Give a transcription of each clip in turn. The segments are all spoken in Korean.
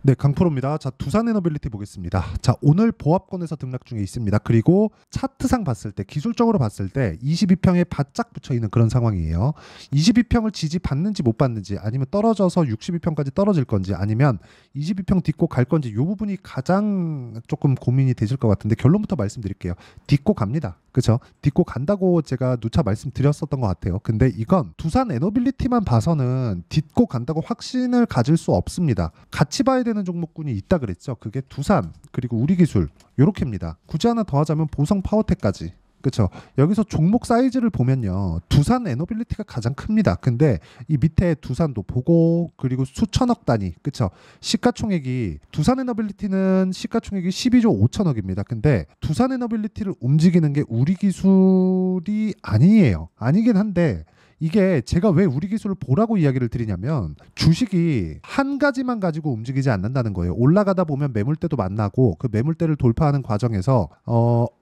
네, 강프로입니다. 자, 두산에너빌리티 보겠습니다. 자, 오늘 보합권에서 등락 중에 있습니다. 그리고 차트상 봤을 때, 기술적으로 봤을 때 22평에 바짝 붙여 있는 그런 상황이에요. 22평을 지지받는지 못 받는지, 아니면 떨어져서 62평까지 떨어질 건지, 아니면 22평 딛고 갈 건지, 이 부분이 가장 조금 고민이 되실 것 같은데, 결론부터 말씀드릴게요. 딛고 갑니다. 그렇죠? 딛고 간다고 제가 누차 말씀드렸었던 것 같아요. 근데 이건 두산 에너빌리티만 봐서는 딛고 간다고 확신을 가질 수 없습니다. 같이 봐야 되는 종목군이 있다 그랬죠. 그게 두산 그리고 우리기술 요렇게입니다. 굳이 하나 더 하자면 보성 파워텍까지. 그렇죠. 여기서 종목 사이즈를 보면요, 두산 에너빌리티가 가장 큽니다. 근데 이 밑에 두산도 보고, 그리고 수천억 단위, 그렇죠. 시가총액이, 두산 에너빌리티는 시가총액이 12조 5천억입니다. 근데 두산 에너빌리티를 움직이는 게 우리 기술이 아니에요. 아니긴 한데, 이게 제가 왜 우리 기술을 보라고 이야기를 드리냐면, 주식이 한 가지만 가지고 움직이지 않는다는 거예요. 올라가다 보면 매물대도 만나고, 그 매물대를 돌파하는 과정에서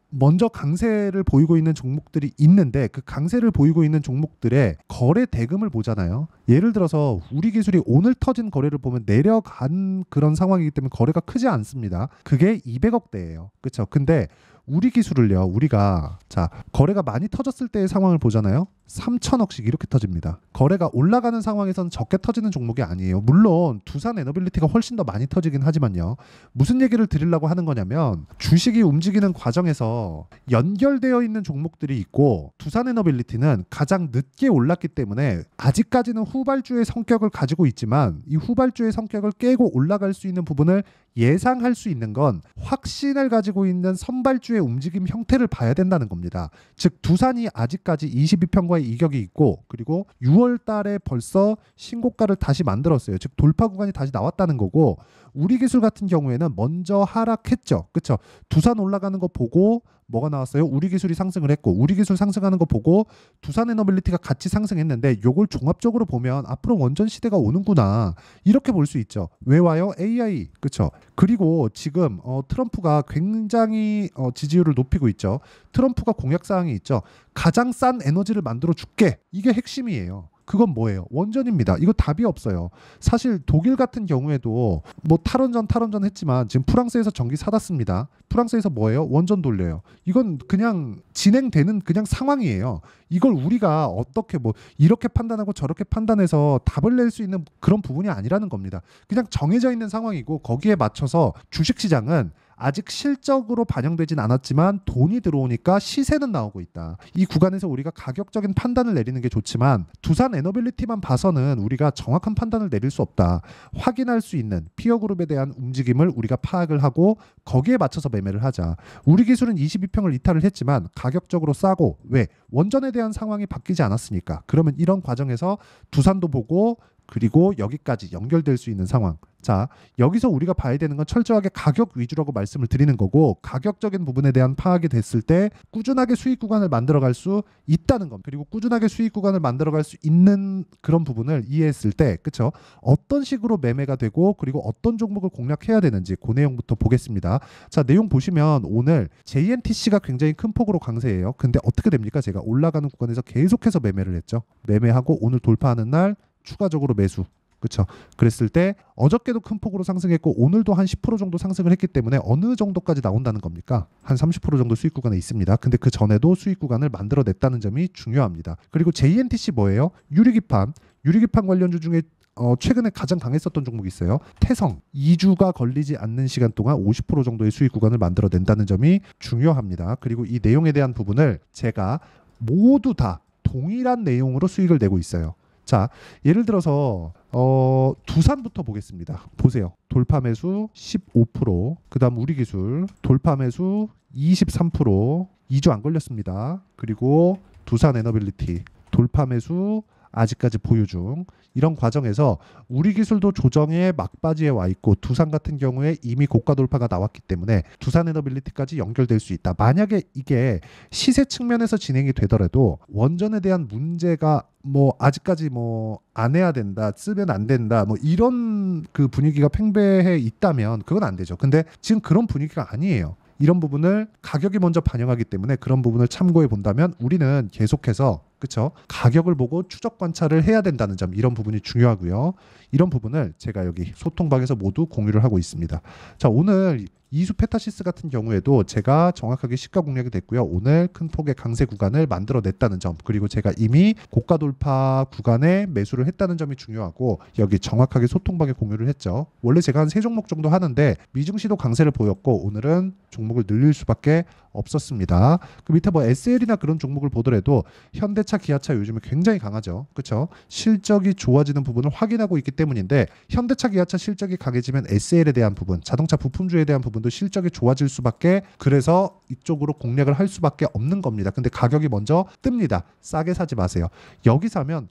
먼저 강세를 보이고 있는 종목들이 있는데, 그 강세를 보이고 있는 종목들의 거래 대금을 보잖아요. 예를 들어서 우리 기술이 오늘 터진 거래를 보면 내려간 그런 상황이기 때문에 거래가 크지 않습니다. 그게 200억대예요. 그렇죠? 근데 우리 기술을요, 우리가 자, 거래가 많이 터졌을 때의 상황을 보잖아요. 3천억씩 이렇게 터집니다. 거래가 올라가는 상황에서는 적게 터지는 종목이 아니에요. 물론 두산 에너빌리티가 훨씬 더 많이 터지긴 하지만요. 무슨 얘기를 드리려고 하는 거냐면, 주식이 움직이는 과정에서 연결되어 있는 종목들이 있고, 두산 에너빌리티는 가장 늦게 올랐기 때문에 아직까지는 후발주의 성격을 가지고 있지만, 이 후발주의 성격을 깨고 올라갈 수 있는 부분을 예상할 수 있는 건 확신을 가지고 있는 선발주의 움직임 형태를 봐야 된다는 겁니다. 즉 두산이 아직까지 22평과의 이격이 있고, 그리고 6월 달에 벌써 신고가를 다시 만들었어요. 즉 돌파 구간이 다시 나왔다는 거고, 우리 기술 같은 경우에는 먼저 하락했죠. 그렇죠? 두산 올라가는 거 보고 뭐가 나왔어요? 우리 기술이 상승을 했고, 우리 기술 상승하는 거 보고 두산 에너빌리티가 같이 상승했는데, 요걸 종합적으로 보면 앞으로 원전 시대가 오는구나, 이렇게 볼 수 있죠. 왜 와요? AI. 그렇죠? 그리고 지금 트럼프가 굉장히 지지율을 높이고 있죠. 트럼프가 공약사항이 있죠. 가장 싼 에너지를 만들어 줄게. 이게 핵심이에요. 그건 뭐예요? 원전입니다. 이거 답이 없어요. 사실 독일 같은 경우에도 뭐 탈원전 했지만 지금 프랑스에서 전기 사다 씁니다. 프랑스에서 뭐예요? 원전 돌려요. 이건 그냥 진행되는 그냥 상황이에요. 이걸 우리가 어떻게 뭐 이렇게 판단하고 저렇게 판단해서 답을 낼 수 있는 그런 부분이 아니라는 겁니다. 그냥 정해져 있는 상황이고, 거기에 맞춰서 주식시장은 아직 실적으로 반영되진 않았지만 돈이 들어오니까 시세는 나오고 있다. 이 구간에서 우리가 가격적인 판단을 내리는 게 좋지만, 두산 에너빌리티만 봐서는 우리가 정확한 판단을 내릴 수 없다. 확인할 수 있는 피어그룹에 대한 움직임을 우리가 파악을 하고 거기에 맞춰서 매매를 하자. 우리 기술은 22평을 이탈을 했지만 가격적으로 싸고, 왜? 원전에 대한 상황이 바뀌지 않았으니까. 그러면 이런 과정에서 두산도 보고, 그리고 여기까지 연결될 수 있는 상황. 자, 여기서 우리가 봐야 되는 건 철저하게 가격 위주라고 말씀을 드리는 거고, 가격적인 부분에 대한 파악이 됐을 때 꾸준하게 수익 구간을 만들어갈 수 있다는 겁니다. 그리고 꾸준하게 수익 구간을 만들어갈 수 있는 그런 부분을 이해했을 때, 그렇죠? 어떤 식으로 매매가 되고, 그리고 어떤 종목을 공략해야 되는지 그 내용부터 보겠습니다. 자, 내용 보시면 오늘 JNTC가 굉장히 큰 폭으로 강세예요. 근데 어떻게 됩니까? 제가 올라가는 구간에서 계속해서 매매를 했죠. 매매하고 오늘 돌파하는 날 추가적으로 매수. 그렇죠. 그랬을 때 어저께도 큰 폭으로 상승했고, 오늘도 한 10% 정도 상승을 했기 때문에 어느 정도까지 나온다는 겁니까? 한 30% 정도 수익 구간에 있습니다. 근데 그 전에도 수익 구간을 만들어냈다는 점이 중요합니다. 그리고 JNTC 뭐예요? 유리기판 관련주 중에 최근에 가장 강했었던 종목이 있어요. 태성. 2주가 걸리지 않는 시간 동안 50% 정도의 수익 구간을 만들어낸다는 점이 중요합니다. 그리고 이 내용에 대한 부분을 제가 모두 다 동일한 내용으로 수익을 내고 있어요. 자, 예를 들어서 두산부터 보겠습니다. 보세요. 돌파 매수 15%, 그 다음 우리기술 돌파 매수 23%, 2주 안 걸렸습니다. 그리고 두산 에너빌리티 돌파 매수 아직까지 보유 중. 이런 과정에서 우리 기술도 조정의 막바지에 와 있고, 두산 같은 경우에 이미 고가 돌파가 나왔기 때문에 두산 에너빌리티까지 연결될 수 있다. 만약에 이게 시세 측면에서 진행이 되더라도 원전에 대한 문제가 뭐 아직까지 뭐 안 해야 된다, 쓰면 안 된다, 뭐 이런 그 분위기가 팽배해 있다면 그건 안 되죠. 근데 지금 그런 분위기가 아니에요. 이런 부분을 가격이 먼저 반영하기 때문에 그런 부분을 참고해 본다면 우리는 계속해서 그쵸? 가격을 보고 추적 관찰을 해야 된다는 점, 이런 부분이 중요하고요. 이런 부분을 제가 여기 소통방에서 모두 공유를 하고 있습니다. 자, 오늘 이수 페타시스 같은 경우에도 제가 정확하게 시가 공략이 됐고요. 오늘 큰 폭의 강세 구간을 만들어냈다는 점, 그리고 제가 이미 고가 돌파 구간에 매수를 했다는 점이 중요하고, 여기 정확하게 소통방에 공유를 했죠. 원래 제가 한 3종목 정도 하는데 미증시도 강세를 보였고 오늘은 종목을 늘릴 수밖에 없었습니다. 그 밑에 뭐 SL이나 그런 종목을 보더라도 현대차, 기아차 요즘에 굉장히 강하죠. 그렇죠? 실적이 좋아지는 부분을 확인하고 있기 때문인데, 현대차, 기아차 실적이 강해지면 SL에 대한 부분, 자동차 부품주에 대한 부분도 실적이 좋아질 수밖에, 그래서 이쪽으로 공략을 할 수밖에 없는 겁니다. 근데 가격이 먼저 뜹니다. 싸게 사지 마세요. 여기 사면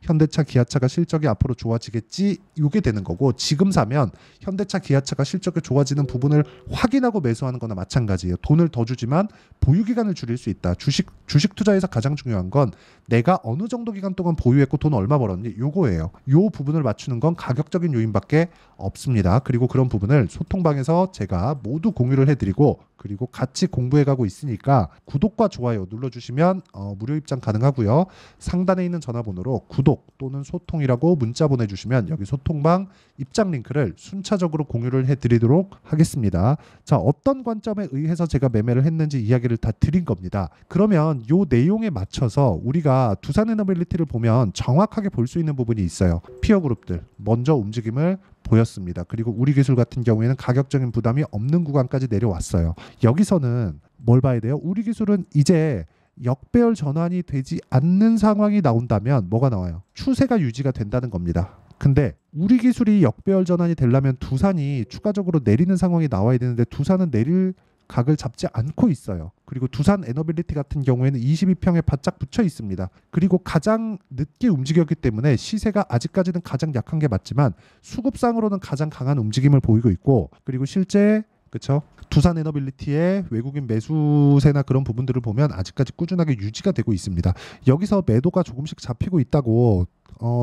현대차, 기아차가 실적이 앞으로 좋아지겠지, 이게 되는 거고, 지금 사면 현대차, 기아차가 실적이 좋아지는 부분을 확인하고 매수하는 거나 마찬가지예요. 돈을 더 주지만 보유 기간을 줄일 수 있다. 주식 투자에서 가장 중요한 건 내가 어느 정도 기간 동안 보유했고 돈 얼마 벌었니, 요거예요. 요 부분을 맞추는 건 가격적인 요인밖에 없습니다. 그리고 그런 부분을 소통방에서 제가 모두 공유를 해드리고, 그리고 같이 공부해가고 있으니까 구독과 좋아요 눌러주시면 무료 입장 가능하고요. 상단에 있는 전화번호로 구독 또는 소통이라고 문자 보내주시면 여기 소통방 입장 링크를 순차적으로 공유를 해드리도록 하겠습니다. 자, 어떤 관점에 의해서 제가 매매를 했는지 이야기를 다 드린 겁니다. 그러면 요 내용에 맞춰서 우리가 두산에너빌리티를 보면 정확하게 볼 수 있는 부분이 있어요. 피어 그룹들 먼저 움직임을 보였습니다. 그리고 우리기술 같은 경우에는 가격적인 부담이 없는 구간까지 내려왔어요. 여기서는 뭘 봐야 돼요? 우리기술은 이제 역배열 전환이 되지 않는 상황이 나온다면 뭐가 나와요? 추세가 유지가 된다는 겁니다. 근데 우리기술이 역배열 전환이 되려면 두산이 추가적으로 내리는 상황이 나와야 되는데 두산은 내릴 각을 잡지 않고 있어요. 그리고 두산 에너빌리티 같은 경우에는 22평에 바짝 붙여 있습니다. 그리고 가장 늦게 움직였기 때문에 시세가 아직까지는 가장 약한 게 맞지만 수급상으로는 가장 강한 움직임을 보이고 있고, 그리고 실제 그렇죠? 두산 에너빌리티의 외국인 매수세나 그런 부분들을 보면 아직까지 꾸준하게 유지가 되고 있습니다. 여기서 매도가 조금씩 잡히고 있다고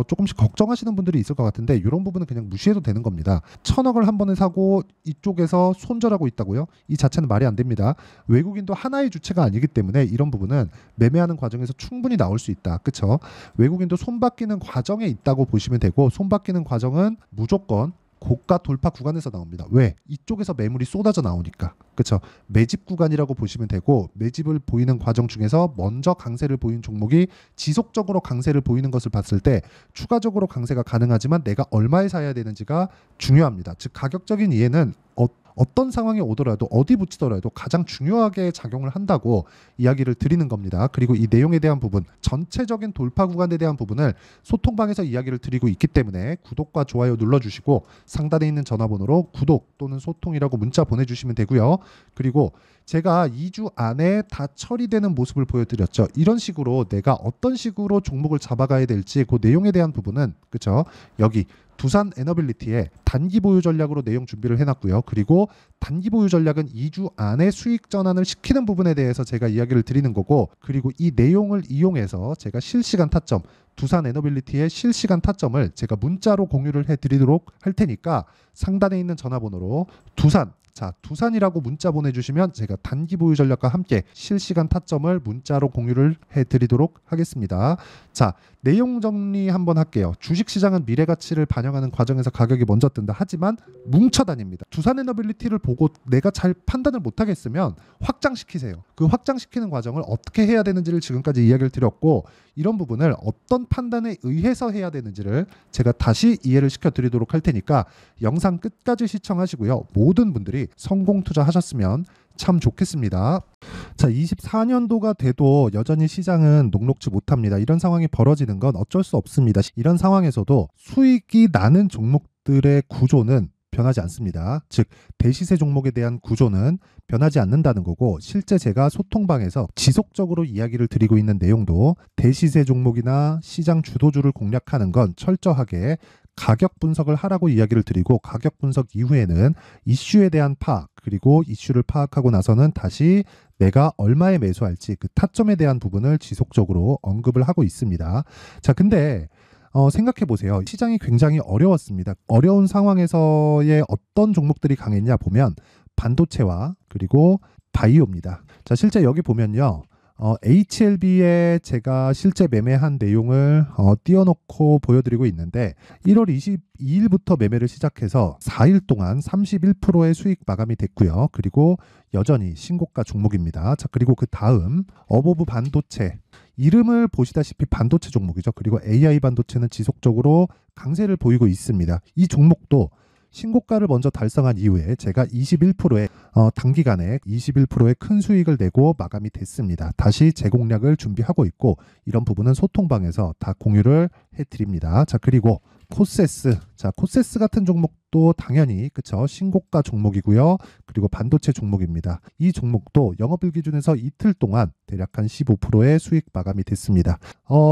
조금씩 걱정하시는 분들이 있을 것 같은데, 이런 부분은 그냥 무시해도 되는 겁니다. 1,000억을 한 번에 사고 이쪽에서 손절하고 있다고요? 이 자체는 말이 안 됩니다. 외국인도 하나의 주체가 아니기 때문에 이런 부분은 매매하는 과정에서 충분히 나올 수 있다. 그렇죠? 외국인도 손바뀌는 과정에 있다고 보시면 되고, 손바뀌는 과정은 무조건 고가 돌파 구간에서 나옵니다. 왜? 이쪽에서 매물이 쏟아져 나오니까. 그렇죠? 매집 구간이라고 보시면 되고, 매집을 보이는 과정 중에서 먼저 강세를 보인 종목이 지속적으로 강세를 보이는 것을 봤을 때 추가적으로 강세가 가능하지만 내가 얼마에 사야 되는지가 중요합니다. 즉 가격적인 이해는 어떤 상황이 오더라도 어디 붙이더라도 가장 중요하게 작용을 한다고 이야기를 드리는 겁니다. 그리고 이 내용에 대한 부분, 전체적인 돌파 구간에 대한 부분을 소통방에서 이야기를 드리고 있기 때문에 구독과 좋아요 눌러주시고 상단에 있는 전화번호로 구독 또는 소통이라고 문자 보내주시면 되고요. 그리고 제가 2주 안에 다 처리되는 모습을 보여드렸죠. 이런 식으로 내가 어떤 식으로 종목을 잡아가야 될지 그 내용에 대한 부분은 그렇죠? 여기 두산 에너빌리티의 단기 보유 전략으로 내용 준비를 해놨고요. 그리고 단기 보유 전략은 2주 안에 수익 전환을 시키는 부분에 대해서 제가 이야기를 드리는 거고, 그리고 이 내용을 이용해서 제가 실시간 타점, 두산 에너빌리티의 실시간 타점을 제가 문자로 공유를 해드리도록 할 테니까 상단에 있는 전화번호로 두산이라고 문자 보내주시면 제가 단기 보유 전략과 함께 실시간 타점을 문자로 공유를 해드리도록 하겠습니다. 자, 내용 정리 한번 할게요. 주식시장은 미래가치를 반영하는 과정에서 가격이 먼저 뜬다. 하지만 뭉쳐다닙니다. 두산에너빌리티를 보고 내가 잘 판단을 못하겠으면 확장시키세요. 그 확장시키는 과정을 어떻게 해야 되는지를 지금까지 이야기를 드렸고, 이런 부분을 어떤 판단에 의해서 해야 되는지를 제가 다시 이해를 시켜드리도록 할 테니까 영상 끝까지 시청하시고요. 모든 분들이 성공 투자하셨으면 참 좋겠습니다. 자, 24년도가 돼도 여전히 시장은 녹록지 못합니다. 이런 상황이 벌어지는 건 어쩔 수 없습니다. 이런 상황에서도 수익이 나는 종목들의 구조는 변하지 않습니다. 즉 대시세 종목에 대한 구조는 변하지 않는다는 거고, 실제 제가 소통방에서 지속적으로 이야기를 드리고 있는 내용도 대시세 종목이나 시장 주도주를 공략하는 건 철저하게 가격 분석을 하라고 이야기를 드리고, 가격 분석 이후에는 이슈에 대한 파악, 그리고 이슈를 파악하고 나서는 다시 내가 얼마에 매수할지 그 타점에 대한 부분을 지속적으로 언급을 하고 있습니다. 자, 근데 생각해 보세요. 시장이 굉장히 어려웠습니다. 어려운 상황에서의 어떤 종목들이 강했냐 보면 반도체와 그리고 바이오입니다. 자, 실제 여기 보면요. HLB에 제가 실제 매매한 내용을 띄워놓고 보여드리고 있는데 1월 22일부터 매매를 시작해서 4일 동안 31%의 수익 마감이 됐고요. 그리고 여전히 신고가 종목입니다. 자, 그리고 그 다음 어보브 반도체, 이름을 보시다시피 반도체 종목이죠. 그리고 AI 반도체는 지속적으로 강세를 보이고 있습니다. 이 종목도 신고가를 먼저 달성한 이후에 제가 21%의 단기간에 21%의 큰 수익을 내고 마감이 됐습니다. 다시 재공략을 준비하고 있고 이런 부분은 소통방에서 다 공유를 해드립니다. 자, 그리고 코세스, 자, 코세스 같은 종목도 당연히 그쵸, 신고가 종목이고요. 그리고 반도체 종목입니다. 이 종목도 영업일 기준에서 이틀 동안 대략 한 15%의 수익 마감이 됐습니다.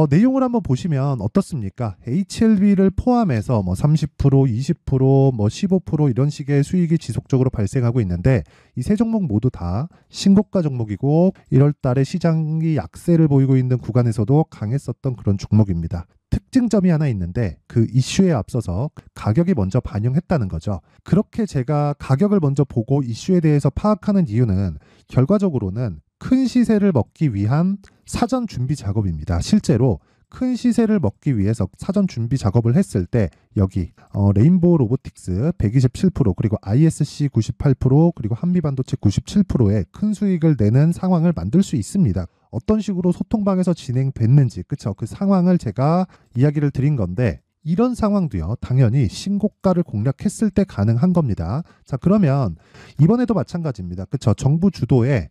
내용을 한번 보시면 어떻습니까? HLB를 포함해서 뭐 30%, 20%, 뭐 15% 이런 식의 수익이 지속적으로 발생하고 있는데 이 세 종목 모두 다 신고가 종목이고 1월 달에 시장이 약세를 보이고 있는 구간에서도 강했었던 그런 종목입니다. 특징점이 하나 있는데 그 이슈에 앞서서 가격이 먼저 반영했다는 거죠. 그렇게 제가 가격을 먼저 보고 이슈에 대해서 파악하는 이유는 결과적으로는 큰 시세를 먹기 위한 사전 준비 작업입니다. 실제로 큰 시세를 먹기 위해서 사전 준비 작업을 했을 때 여기 레인보우 로보틱스 127% 그리고 ISC 98% 그리고 한미반도체 97%의 큰 수익을 내는 상황을 만들 수 있습니다. 어떤 식으로 소통방에서 진행됐는지 그쵸, 그 상황을 제가 이야기를 드린 건데 이런 상황도요 당연히 신고가를 공략했을 때 가능한 겁니다. 자, 그러면 이번에도 마찬가지입니다. 그쵸, 정부 주도의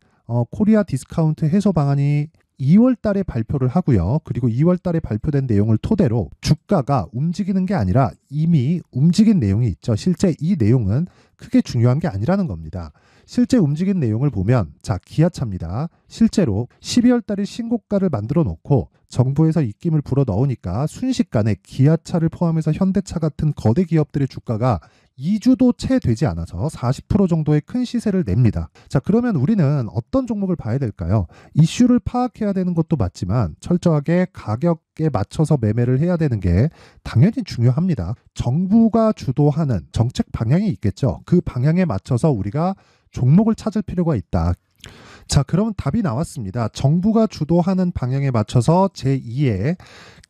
코리아 디스카운트 해소 방안이 2월 달에 발표를 하고요. 그리고 2월 달에 발표된 내용을 토대로 주가가 움직이는 게 아니라 이미 움직인 내용이 있죠. 실제 이 내용은 크게 중요한 게 아니라는 겁니다. 실제 움직인 내용을 보면 자, 기아차입니다. 실제로 12월 달에 신고가를 만들어 놓고 정부에서 입김을 불어 넣으니까 순식간에 기아차를 포함해서 현대차 같은 거대 기업들의 주가가 2주도 채 되지 않아서 40% 정도의 큰 시세를 냅니다. 자, 그러면 우리는 어떤 종목을 봐야 될까요? 이슈를 파악해야 되는 것도 맞지만 철저하게 가격에 맞춰서 매매를 해야 되는 게 당연히 중요합니다. 정부가 주도하는 정책 방향이 있겠죠. 그 방향에 맞춰서 우리가 종목을 찾을 필요가 있다. 자, 그러면 답이 나왔습니다. 정부가 주도하는 방향에 맞춰서 제2의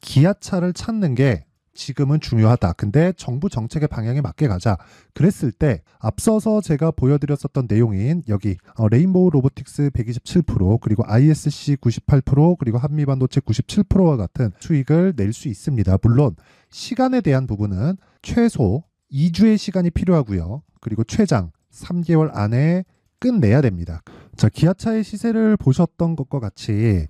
기아차를 찾는 게 지금은 중요하다. 근데 정부 정책의 방향에 맞게 가자. 그랬을 때 앞서서 제가 보여드렸었던 내용인 여기 레인보우 로보틱스 127% 그리고 ISC 98% 그리고 한미반도체 97%와 같은 수익을 낼 수 있습니다. 물론 시간에 대한 부분은 최소 2주의 시간이 필요하고요. 그리고 최장 3개월 안에 끝내야 됩니다. 자, 기아차의 시세를 보셨던 것과 같이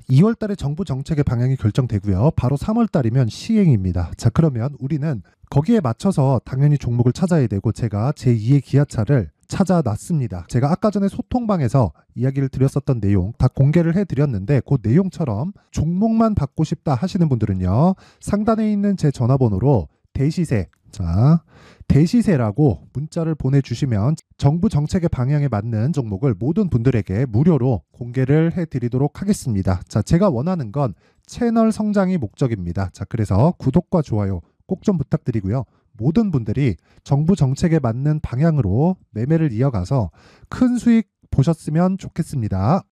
2월 달에 정부 정책의 방향이 결정되고요. 바로 3월 달이면 시행입니다. 자, 그러면 우리는 거기에 맞춰서 당연히 종목을 찾아야 되고 제가 제2의 기아차를 찾아놨습니다. 제가 아까 전에 소통방에서 이야기를 드렸었던 내용 다 공개를 해드렸는데 그 내용처럼 종목만 받고 싶다 하시는 분들은요. 상단에 있는 제 전화번호로 대시세, 자, 대시세라고 문자를 보내주시면 정부 정책의 방향에 맞는 종목을 모든 분들에게 무료로 공개를 해드리도록 하겠습니다. 자, 제가 원하는 건 채널 성장이 목적입니다. 자, 그래서 구독과 좋아요 꼭 좀 부탁드리고요. 모든 분들이 정부 정책에 맞는 방향으로 매매를 이어가서 큰 수익 보셨으면 좋겠습니다.